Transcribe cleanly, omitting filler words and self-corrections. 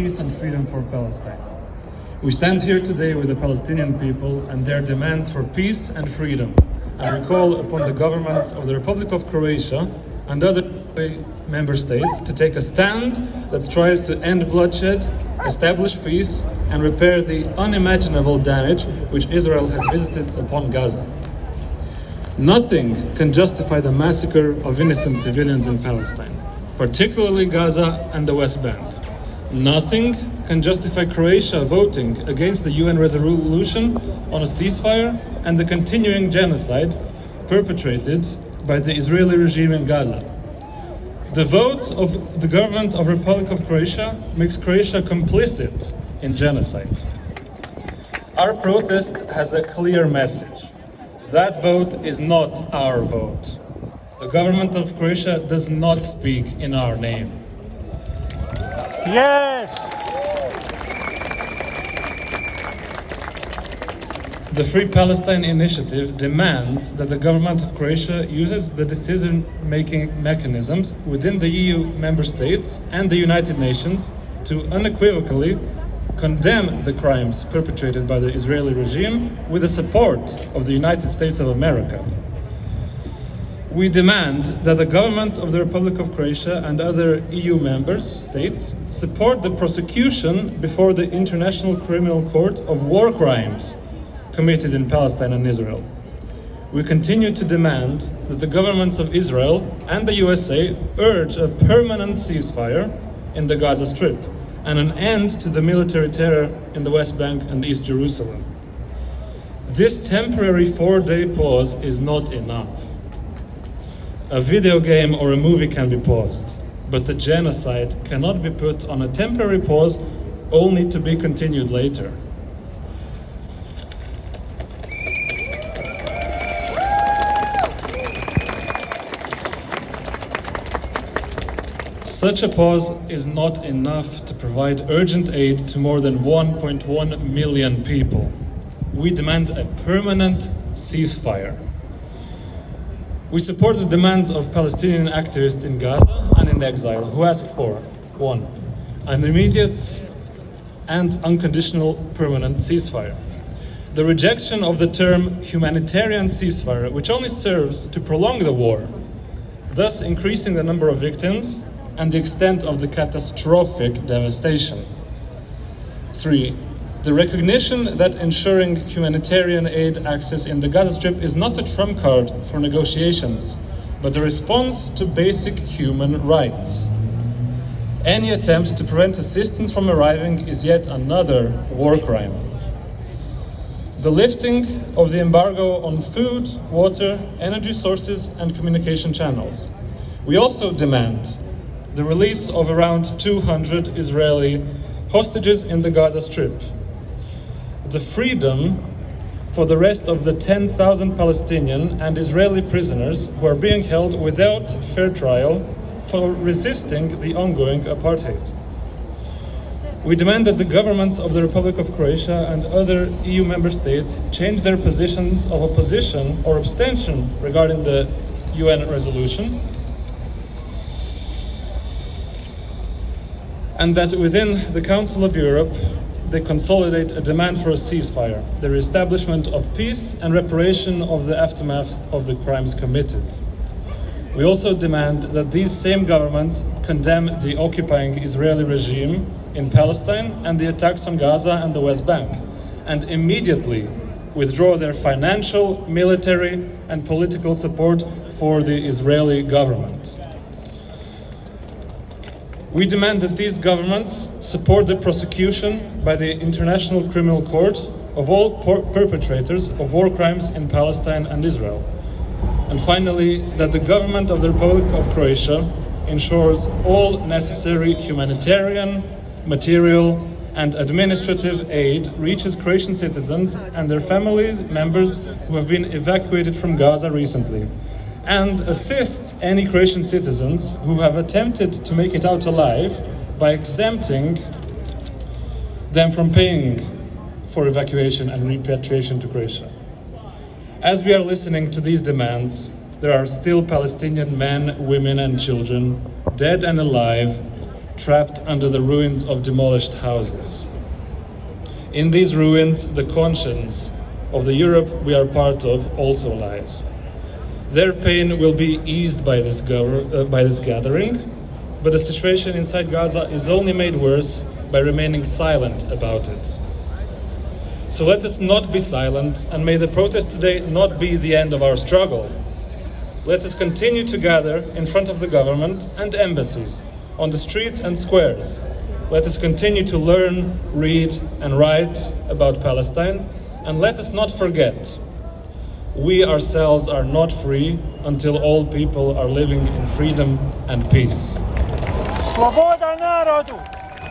peace and freedom for Palestine. We stand here today with the Palestinian people and their demands for peace and freedom, and we call upon the governments of the Republic of Croatia and other member states to take a stand that strives to end bloodshed, establish peace, and repair the unimaginable damage which Israel has visited upon Gaza. Nothing can justify the massacre of innocent civilians in Palestine, particularly Gaza and the West Bank. Nothing can justify Croatia voting against the UN resolution on a ceasefire and the continuing genocide perpetrated by the Israeli regime in Gaza. The vote of the government of Republic of Croatia makes Croatia complicit in genocide. Our protest has a clear message. That vote is not our vote. The government of Croatia does not speak in our name. Yes! The Free Palestine initiative demands that the government of Croatia uses the decision-making mechanisms within the EU member states and the United Nations to unequivocally condemn the crimes perpetrated by the Israeli regime with the support of the United States of America. We demand that the governments of the Republic of Croatia and other EU member states support the prosecution before the International Criminal Court of war crimes committed in Palestine and Israel. We continue to demand that the governments of Israel and the USA urge a permanent ceasefire in the Gaza Strip and an end to the military terror in the West Bank and East Jerusalem. This temporary 4-day pause is not enough. A video game or a movie can be paused, but the genocide cannot be put on a temporary pause only to be continued later. Such a pause is not enough to provide urgent aid to more than 1.1 million people. We demand a permanent ceasefire. We support the demands of Palestinian activists in Gaza and in exile who ask for 1. An immediate and unconditional permanent ceasefire. The rejection of the term humanitarian ceasefire, which only serves to prolong the war, thus increasing the number of victims and the extent of the catastrophic devastation. 3. The recognition that ensuring humanitarian aid access in the Gaza Strip is not a trump card for negotiations, but a response to basic human rights. Any attempt to prevent assistance from arriving is yet another war crime. The lifting of the embargo on food, water, energy sources, and communication channels. We also demand the release of around 200 Israeli hostages in the Gaza Strip. The freedom for the rest of the 10,000 Palestinian and Israeli prisoners who are being held without fair trial for resisting the ongoing apartheid. We demand that the governments of the Republic of Croatia and other EU member states change their positions of opposition or abstention regarding the UN resolution, and that within the Council of Europe they consolidate a demand for a ceasefire, the reestablishment of peace and reparation of the aftermath of the crimes committed. We also demand that these same governments condemn the occupying Israeli regime in Palestine and the attacks on Gaza and the West Bank, and immediately withdraw their financial, military, and political support for the Israeli government. We demand that these governments support the prosecution by the International Criminal Court of all perpetrators of war crimes in Palestine and Israel. And finally, that the government of the Republic of Croatia ensures all necessary humanitarian, material, and administrative aid reaches Croatian citizens and their families, members who have been evacuated from Gaza recently, and assists any Croatian citizens who have attempted to make it out alive by exempting them from paying for evacuation and repatriation to Croatia. As we are listening to these demands, there are still Palestinian men, women, and children, dead and alive, trapped under the ruins of demolished houses. In these ruins, the conscience of the Europe we are part of also lies. Their pain will be eased by this gathering, but the situation inside Gaza is only made worse by remaining silent about it. So let us not be silent, and may the protest today not be the end of our struggle. Let us continue to gather in front of the government and embassies, on the streets and squares. Let us continue to learn, read, and write about Palestine, and let us not forget, we ourselves are not free until all people are living in freedom and peace. Свобода народу!